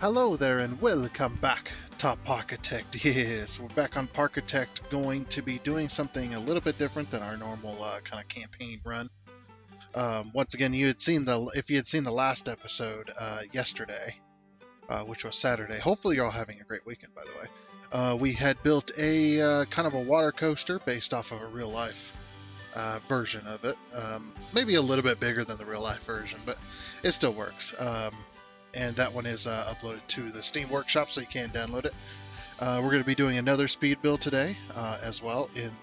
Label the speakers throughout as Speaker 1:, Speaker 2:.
Speaker 1: Hello there and welcome back to Parkitect. Yes, we're back on Parkitect, going to be doing something a little bit different than our normal kind of campaign run. Once again, if you had seen the last episode yesterday, which was Saturday. Hopefully, you're all having a great weekend, by the way. We had built a kind of a water coaster based off of a real life version of it. Maybe a little bit bigger than the real life version, but it still works. And that one is uploaded to the Steam Workshop, so you can download it. We're going to be doing another speed build today, as well in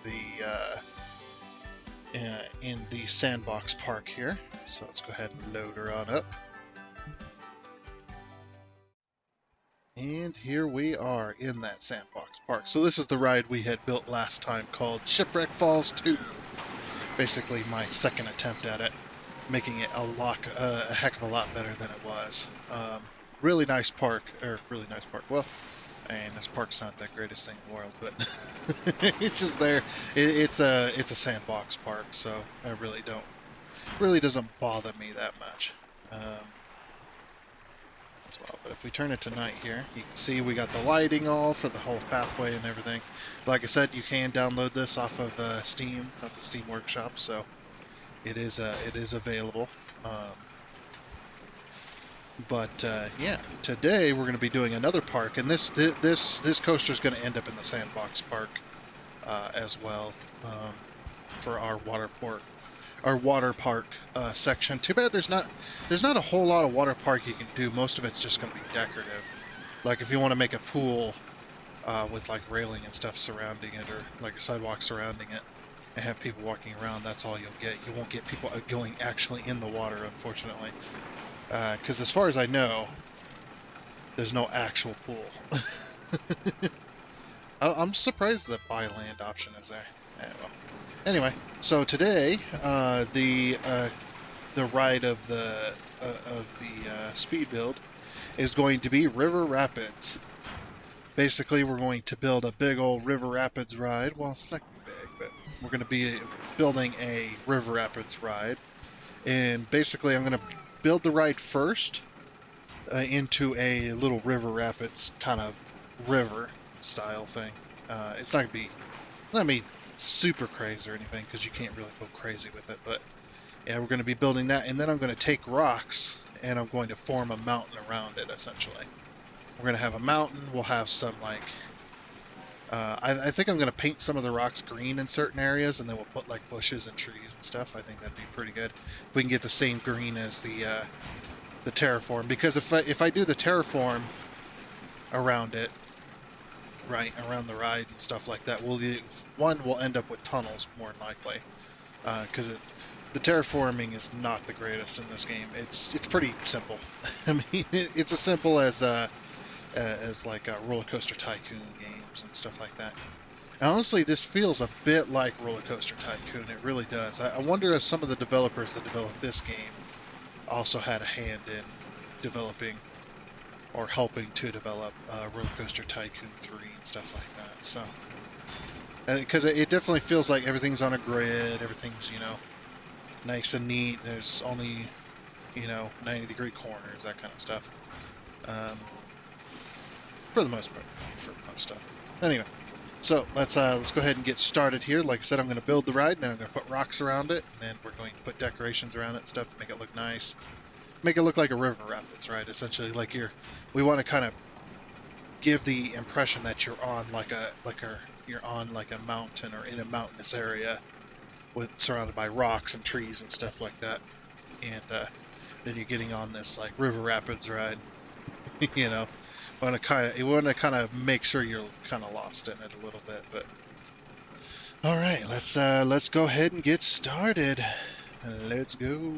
Speaker 1: the sandbox park here. So let's go ahead and load her on up. And here we are in that sandbox park. So this is the ride we had built last time, called Shipwreck Falls 2. Basically my second attempt at it, making it a heck of a lot better than it was. Really nice park. Well, and this park's not the greatest thing in the world, but it's just there. It's a sandbox park, so I really doesn't bother me that much. As well. But if we turn it to night here, you can see we got the lighting all for the whole pathway and everything. Like I said, you can download this off of Steam, of the Steam Workshop, so it is available. Yeah, today we're going to be doing another park, and this coaster is going to end up in the sandbox park as well, for our water park section. Too bad there's not a whole lot of water park you can do. Most of it's just going to be decorative. Like if you want to make a pool with like railing and stuff surrounding it, or like a sidewalk surrounding it, and have people walking around, that's all you'll get. You won't get people going actually in the water, unfortunately. Because as far as I know, there's no actual pool. I'm surprised the buy land option is there. Well. Anyway, so today the ride of the speed build is going to be River Rapids. Basically, we're going to build a big old River Rapids ride. Well, it's not big, but we're going to be building a River Rapids ride. And basically, I'm going to build the ride first into a little River Rapids kind of river style thing. It's not going to be super crazy or anything, because you can't really go crazy with it. But yeah, we're going to be building that, and then I'm going to take rocks and I'm going to form a mountain around it, essentially. We're going to have a mountain. We'll have some like I think I'm going to paint some of the rocks green in certain areas, and then we'll put like bushes and trees and stuff. I think that'd be pretty good if we can get the same green as the terraform. Because if I do the terraform around it, right around the ride and stuff like that, we'll end up with tunnels more than likely, because the terraforming is not the greatest in this game. It's pretty simple. I mean, it's as simple as like Roller Coaster Tycoon games and stuff like that. And honestly, this feels a bit like Roller Coaster Tycoon. It really does. I wonder if some of the developers that developed this game also had a hand in developing or helping to develop Roller Coaster Tycoon 3 and stuff like that. So, because it definitely feels like everything's on a grid, everything's, nice and neat. There's only, 90-degree corners, that kind of stuff. For the most part, for most stuff. Anyway, so let's go ahead and get started here. Like I said, I'm going to build the ride, and then I'm going to put rocks around it, and then we're going to put decorations around it and stuff to make it look nice. Make it look like a river rapids, right? Essentially, like we want to kind of give the impression that you're on you're on like a mountain or in a mountainous area, surrounded by rocks and trees and stuff like that. And then you're getting on this like river rapids ride. You want to kind of make sure you're kind of lost in it a little bit. But all right, let's go ahead and get started. Let's go.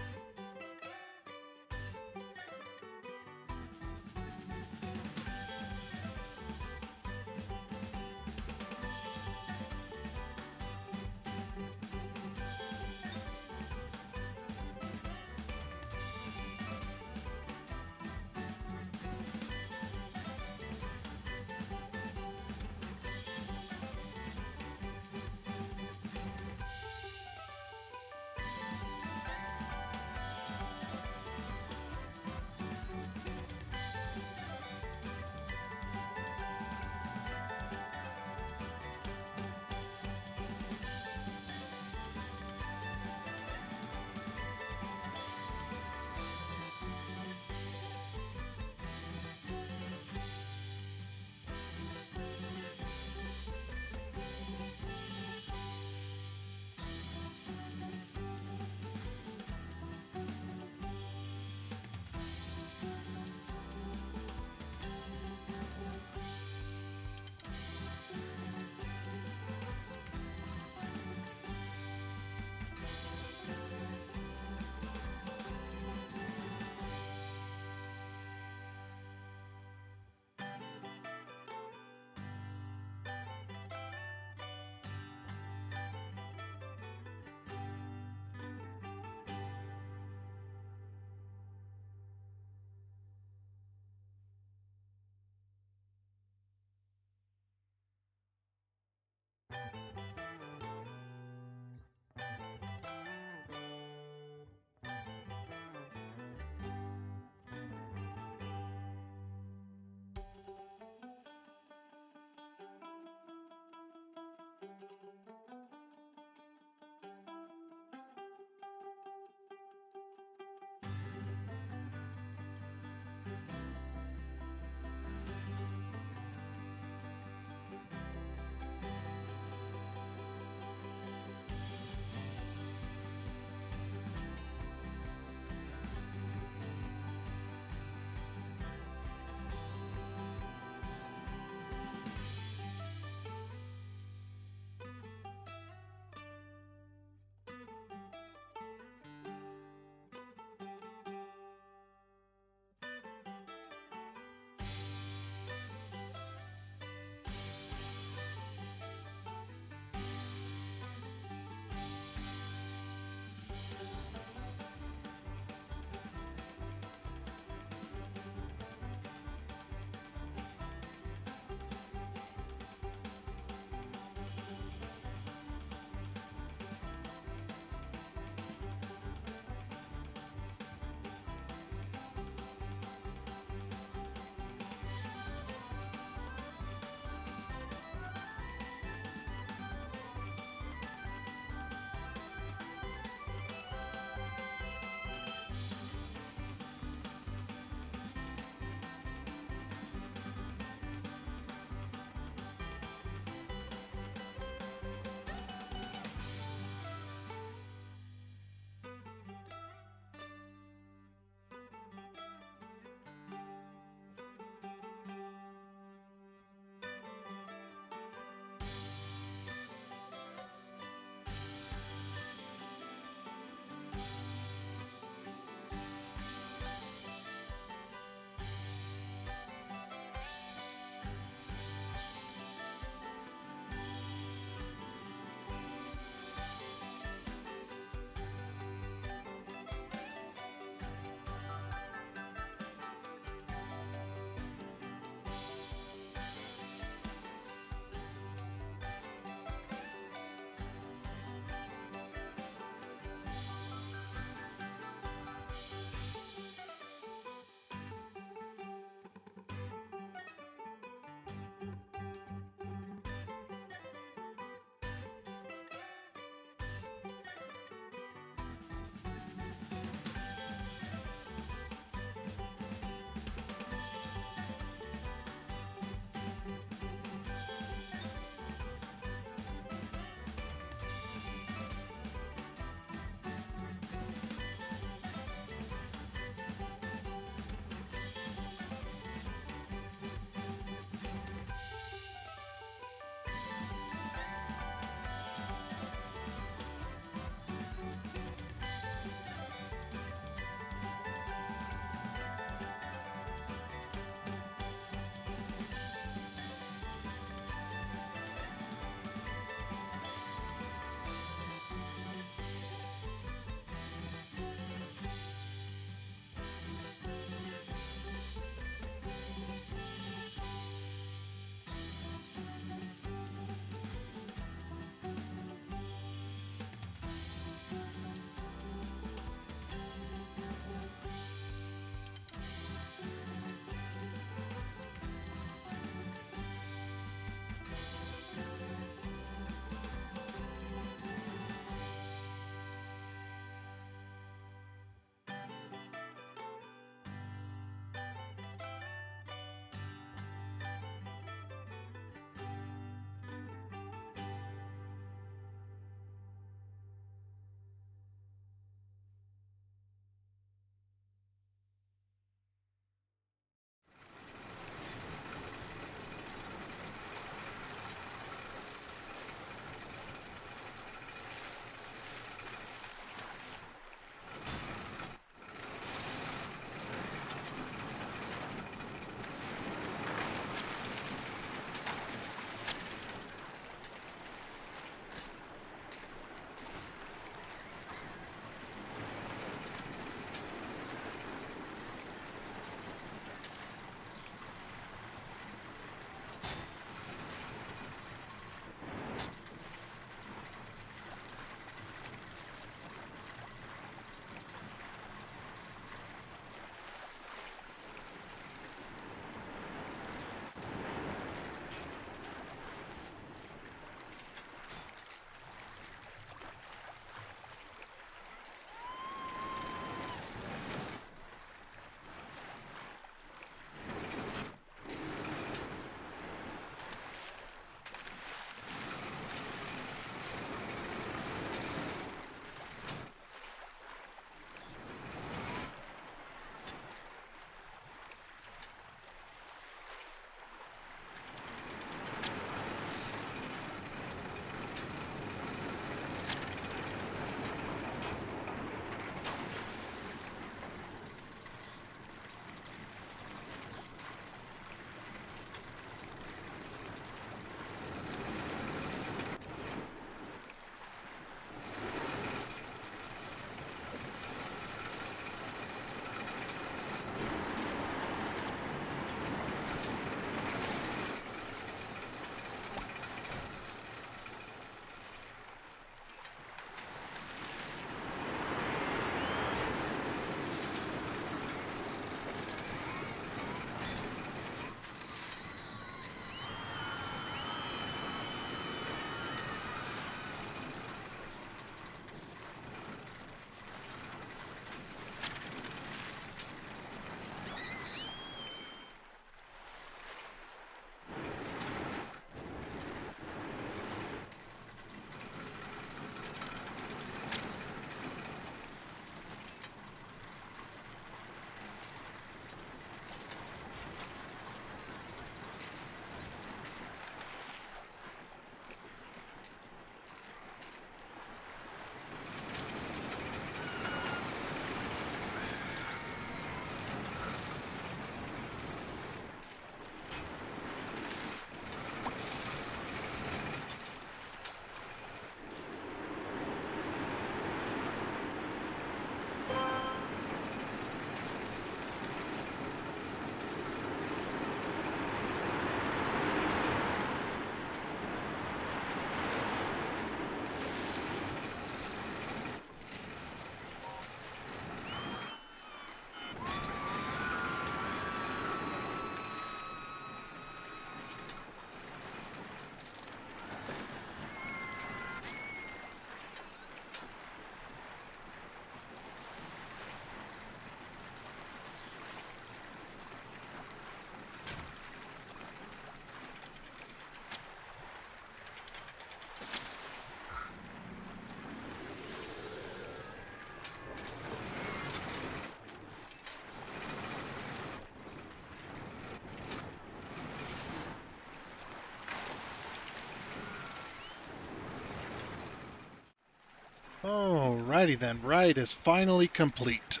Speaker 1: Alrighty then, ride is finally complete.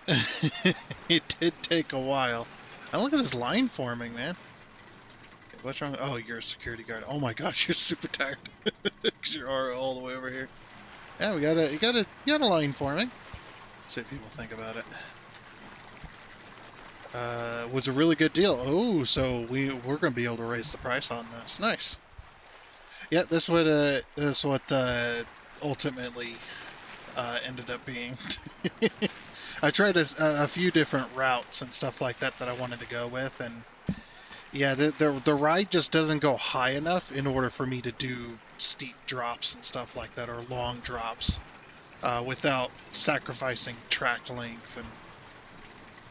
Speaker 1: It did take a while. And look at this line forming, man. Okay, what's wrong? Oh, you're a security guard. Oh my gosh, you're super tired. 'Cause you're all the way over here. Yeah, you got a line forming. See what people think about it. Was a really good deal. Oh, so we're going to be able to raise the price on this. Nice. Yeah, this what ultimately ended up being. I tried a few different routes and stuff like that I wanted to go with, and yeah, the ride just doesn't go high enough in order for me to do steep drops and stuff like that, or long drops, without sacrificing track length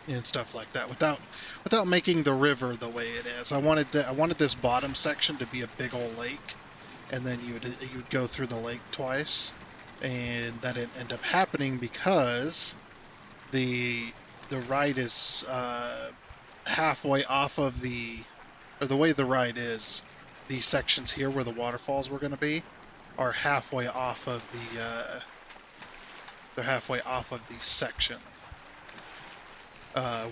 Speaker 1: and stuff like that, without making the river the way it is. I wanted this bottom section to be a big old lake, and then you'd go through the lake twice, and that didn't end up happening because the ride is halfway off of the way the ride is, these sections here where the waterfalls were going to be are halfway off of they're halfway off of the section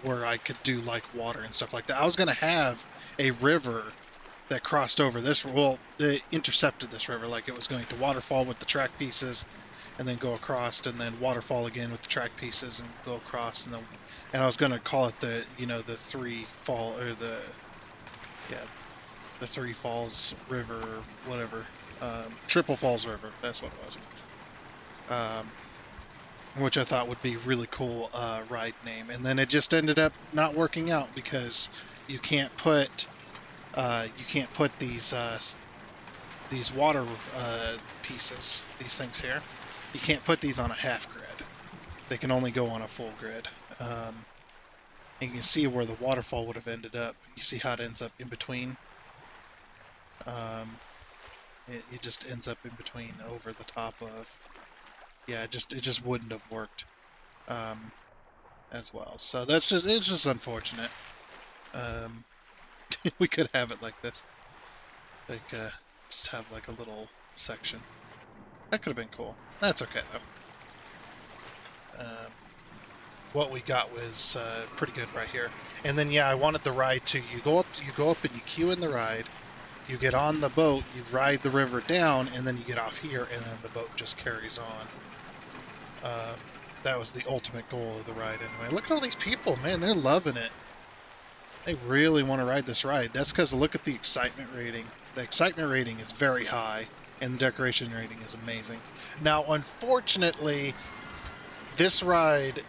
Speaker 1: where I could do like water and stuff like that. I was going to have a river that crossed over this, well, it intercepted this river, like it was going to waterfall with the track pieces and then go across, and then waterfall again with the track pieces and go across, and I was going to call it the Three Falls River, whatever, Triple Falls River, that's what it was, which I thought would be really cool ride name, and then it just ended up not working out because you can't put these water pieces, these things here, you can't put these on a half grid. They can only go on a full grid. And you can see where the waterfall would have ended up. You see how it ends up in between. It just ends up in between, over the top of. Yeah, it just wouldn't have worked as well. So it's just unfortunate. We could have it like this, like just have like a little section. That could have been cool. That's okay though. What we got was pretty good right here. And then yeah, I wanted the ride to you go up and you queue in the ride. You get on the boat, you ride the river down, and then you get off here, and then the boat just carries on. That was the ultimate goal of the ride anyway. Look at all these people, man, they're loving it. They really want to ride this ride. That's because look at the excitement rating. The excitement rating is very high, and the decoration rating is amazing. Now, unfortunately, this ride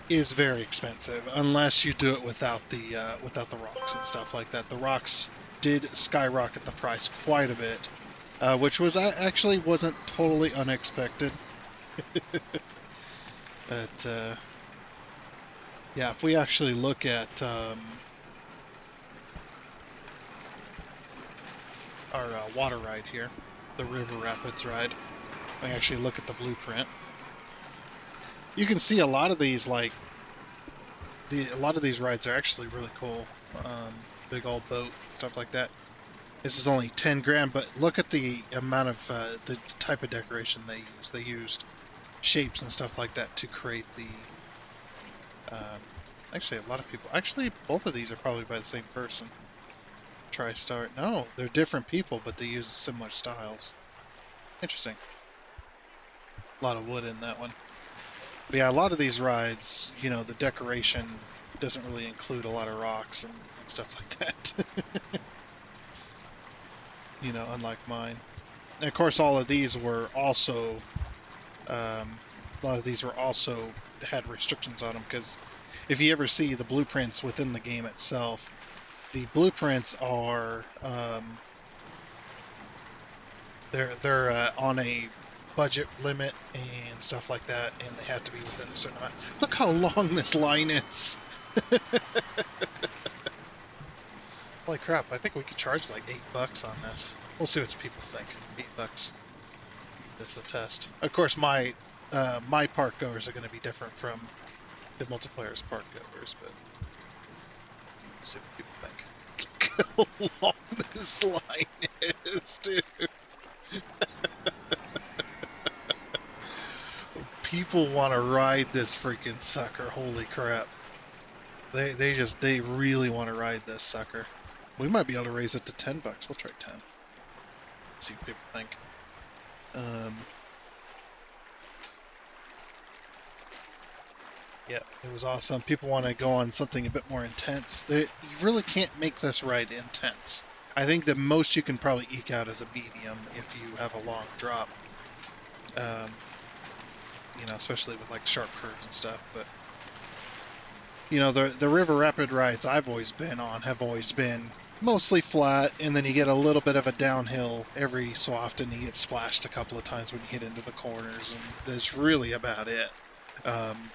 Speaker 1: is very expensive unless you do it without the rocks and stuff like that. The rocks did skyrocket the price quite a bit, which was actually wasn't totally unexpected. But yeah, if we actually look at our water ride here, the River Rapids ride, we actually look at the blueprint. You can see a lot of these rides are actually really cool. Big old boat, stuff like that. This is only 10 grand, but look at the amount of the type of decoration they used. They used shapes and stuff like that to create the. Actually, a lot of people. Actually, both of these are probably by the same person. TriStar. No, they're different people, but they use similar styles. Interesting. A lot of wood in that one. But yeah, a lot of these rides, the decoration doesn't really include a lot of rocks and stuff like that. Unlike mine. And of course, all of these were also, had restrictions on them, because if you ever see the blueprints within the game itself, the blueprints are, they're on a budget limit and stuff like that, and they have to be within a certain amount. Look how long this line is. Holy crap, I think we could charge like $8 on this. We'll see what people think. $8. This is a test. Of course, my park goers are going to be different from the multiplayer's park goers, but we'll see what people think. Look how long this line is, dude. People want to ride this freaking sucker. Holy crap. They really want to ride this sucker. We might be able to raise it to $10. We'll try 10. See what people think. Yeah, it was awesome. People want to go on something a bit more intense. You really can't make this ride intense. I think the most you can probably eke out is a medium if you have a long drop. You know, especially with like sharp curves and stuff. But you know, the river rapid rides I've always been on have always been mostly flat, and then you get a little bit of a downhill every so often. You get splashed a couple of times when you hit into the corners, and that's really about it.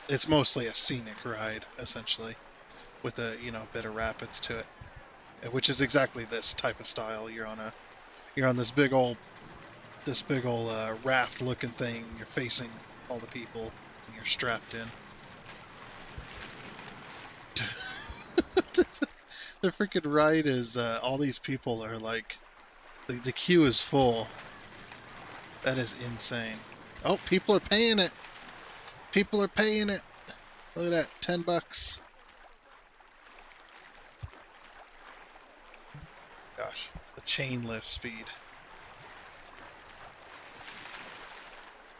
Speaker 1: It's mostly a scenic ride, essentially, with a bit of rapids to it, which is exactly this type of style. You're on this big old raft looking thing. You're facing all the people, and you're strapped in. The freaking ride is all these people are like, the queue is full. That is insane. Oh, people are paying it. People are paying it. Look at that, $10. Gosh, the chain lift speed.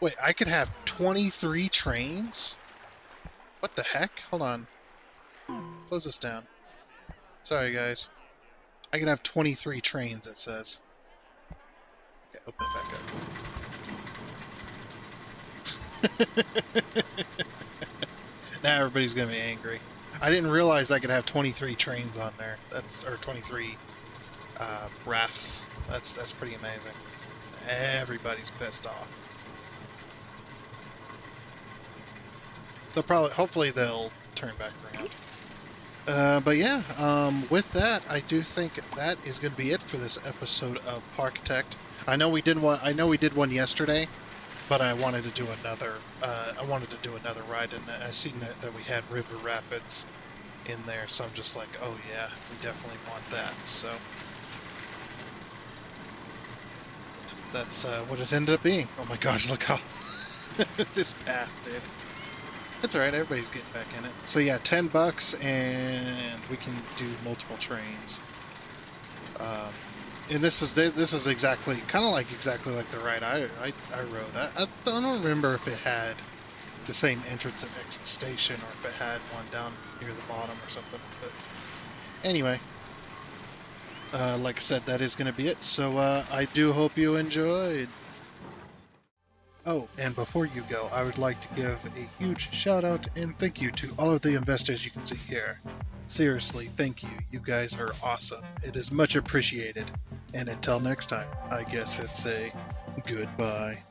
Speaker 1: Wait, I could have 23 trains? What the heck? Hold on. Close this down. Sorry, guys. I can have 23 trains, it says. Okay, open it back up. Now everybody's gonna be angry. I didn't realize I could have 23 trains on there. Or 23 rafts. That's pretty amazing. Everybody's pissed off. Hopefully they'll turn back around. But yeah, with that, I do think that is going to be it for this episode of Parkitect. I know we did one yesterday, but I wanted to do another. I wanted to do another ride, and I seen that we had River Rapids in there, so I'm just like, oh yeah, we definitely want that. So that's what it ended up being. Oh my gosh, look how this path did. It's alright, everybody's getting back in it. So yeah, $10 and we can do multiple trains. And this is exactly like the ride I rode. I don't remember if it had the same entrance and exit station or if it had one down near the bottom or something. But anyway, like I said, that is going to be it. So I do hope you enjoyed. Oh, and before you go, I would like to give a huge shout out and thank you to all of the investors you can see here. Seriously, thank you. You guys are awesome. It is much appreciated. And until next time, I guess it's a goodbye.